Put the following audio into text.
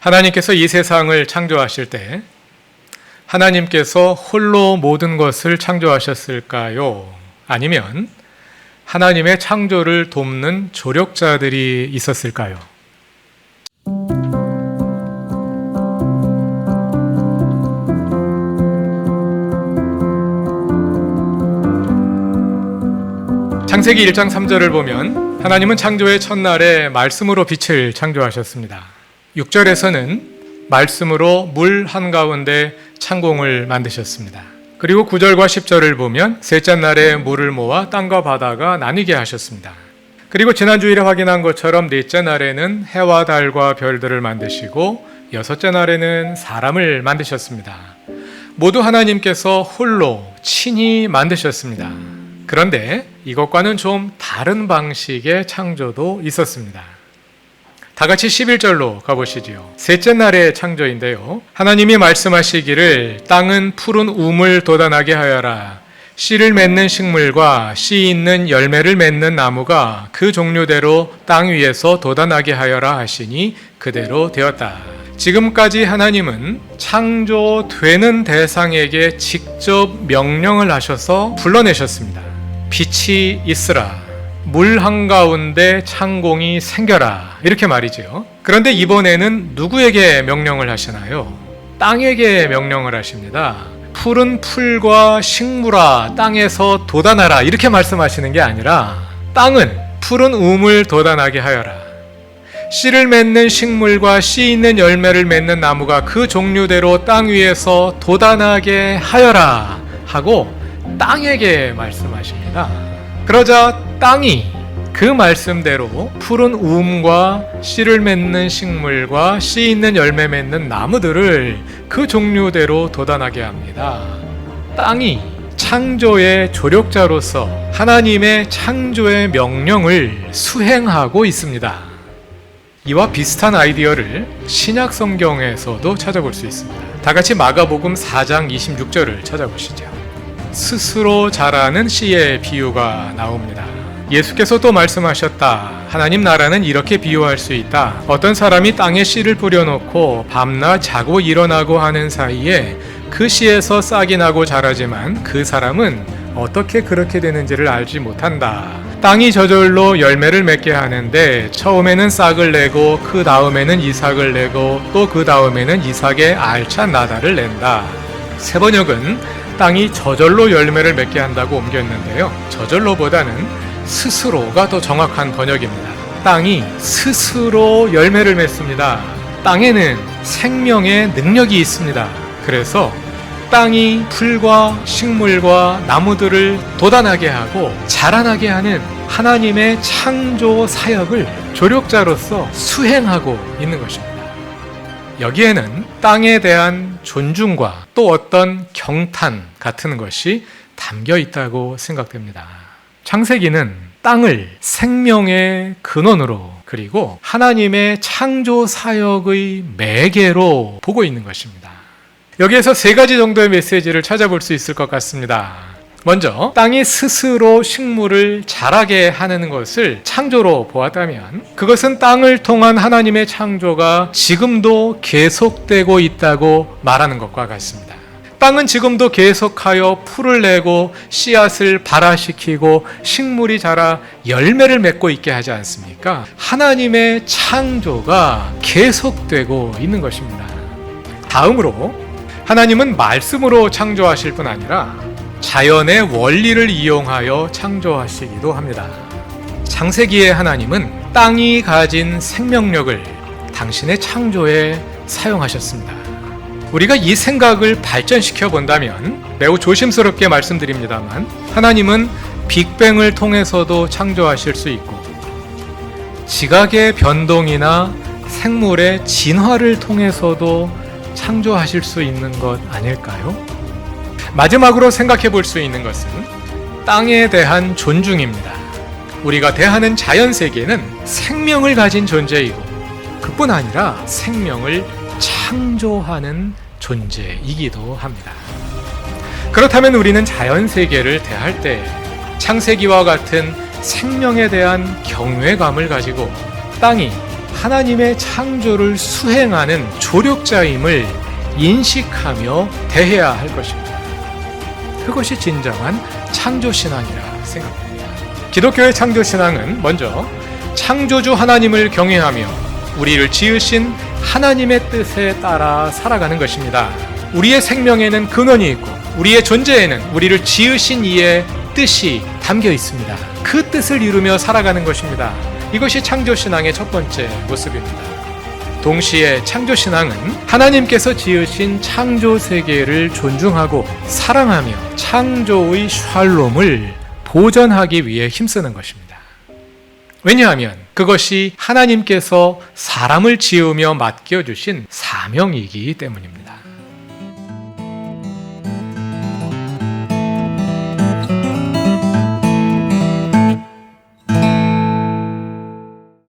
하나님께서 이 세상을 창조하실 때 하나님께서 홀로 모든 것을 창조하셨을까요? 아니면 하나님의 창조를 돕는 조력자들이 있었을까요? 창세기 1장 3절을 보면 하나님은 창조의 첫날에 말씀으로 빛을 창조하셨습니다. 6절에서는 말씀으로 물 한가운데 창공을 만드셨습니다. 그리고 9절과 10절을 보면 셋째 날에 물을 모아 땅과 바다가 나뉘게 하셨습니다. 그리고 지난 주일에 확인한 것처럼 넷째 날에는 해와 달과 별들을 만드시고 여섯째 날에는 사람을 만드셨습니다. 모두 하나님께서 홀로 친히 만드셨습니다. 그런데 이것과는 좀 다른 방식의 창조도 있었습니다. 다 같이 11절로 가보시지요. 셋째 날의 창조인데요. 하나님이 말씀하시기를 땅은 푸른 우물 돋아나게 하여라. 씨를 맺는 식물과 씨 있는 열매를 맺는 나무가 그 종류대로 땅 위에서 돋아나게 하여라 하시니 그대로 되었다. 지금까지 하나님은 창조되는 대상에게 직접 명령을 하셔서 불러내셨습니다. 빛이 있으라. 물 한가운데 창공이 생겨라. 이렇게 말이죠. 그런데 이번에는 누구에게 명령을 하시나요? 땅에게 명령을 하십니다. 푸른 풀과 식물아 땅에서 돋아나라. 이렇게 말씀하시는 게 아니라 땅은 푸른 우물 돋아나게 하여라. 씨를 맺는 식물과 씨 있는 열매를 맺는 나무가 그 종류대로 땅 위에서 돋아나게 하여라 하고 땅에게 말씀하십니다. 그러자 땅이 그 말씀대로 푸른 우음과 씨를 맺는 식물과 씨 있는 열매 맺는 나무들을 그 종류대로 돋아나게 합니다. 땅이 창조의 조력자로서 하나님의 창조의 명령을 수행하고 있습니다. 이와 비슷한 아이디어를 신약 성경에서도 찾아볼 수 있습니다. 다 같이 마가복음 4장 26절을 찾아보시죠. 스스로 자라는 씨의 비유가 나옵니다. 예수께서 또 말씀하셨다. 하나님 나라는 이렇게 비유할 수 있다. 어떤 사람이 땅에 씨를 뿌려놓고 밤낮 자고 일어나고 하는 사이에 그 씨에서 싹이 나고 자라지만 그 사람은 어떻게 그렇게 되는지를 알지 못한다. 땅이 저절로 열매를 맺게 하는데 처음에는 싹을 내고 그 다음에는 이삭을 내고 또 그 다음에는 이삭의 알찬 나달을 낸다. 세 번역은 땅이 저절로 열매를 맺게 한다고 옮겼는데요. 저절로보다는 스스로가 더 정확한 번역입니다. 땅이 스스로 열매를 맺습니다. 땅에는 생명의 능력이 있습니다. 그래서 땅이 풀과 식물과 나무들을 돋아나게 하고 자라나게 하는 하나님의 창조 사역을 조력자로서 수행하고 있는 것입니다. 여기에는 땅에 대한 존중과 또 어떤 경탄 같은 것이 담겨 있다고 생각됩니다. 창세기는 땅을 생명의 근원으로 그리고 하나님의 창조 사역의 매개로 보고 있는 것입니다. 여기에서 세 가지 정도의 메시지를 찾아볼 수 있을 것 같습니다. 먼저 땅이 스스로 식물을 자라게 하는 것을 창조로 보았다면 그것은 땅을 통한 하나님의 창조가 지금도 계속되고 있다고 말하는 것과 같습니다. 땅은 지금도 계속하여 풀을 내고 씨앗을 발화시키고 식물이 자라 열매를 맺고 있게 하지 않습니까? 하나님의 창조가 계속되고 있는 것입니다. 다음으로 하나님은 말씀으로 창조하실 뿐 아니라 자연의 원리를 이용하여 창조하시기도 합니다. 창세기의 하나님은 땅이 가진 생명력을 당신의 창조에 사용하셨습니다. 우리가 이 생각을 발전시켜 본다면 매우 조심스럽게 말씀드립니다만 하나님은 빅뱅을 통해서도 창조하실 수 있고 지각의 변동이나 생물의 진화를 통해서도 창조하실 수 있는 것 아닐까요? 마지막으로 생각해 볼 수 있는 것은 땅에 대한 존중입니다. 우리가 대하는 자연 세계는 생명을 가진 존재이고 그뿐 아니라 생명을 창조하는 존재이기도 합니다. 그렇다면 우리는 자연 세계를 대할 때 창세기와 같은 생명에 대한 경외감을 가지고 땅이 하나님의 창조를 수행하는 조력자임을 인식하며 대해야 할 것입니다. 그것이 진정한 창조신앙이라 생각됩니다. 기독교의 창조신앙은 먼저 창조주 하나님을 경외하며 우리를 지으신 하나님의 뜻에 따라 살아가는 것입니다. 우리의 생명에는 근원이 있고 우리의 존재에는 우리를 지으신 이의 뜻이 담겨 있습니다. 그 뜻을 이루며 살아가는 것입니다. 이것이 창조신앙의 첫 번째 모습입니다. 동시에 창조신앙은 하나님께서 지으신 창조세계를 존중하고 사랑하며 창조의 샬롬을 보존하기 위해 힘쓰는 것입니다. 왜냐하면 그것이 하나님께서 사람을 지으며 맡겨주신 사명이기 때문입니다.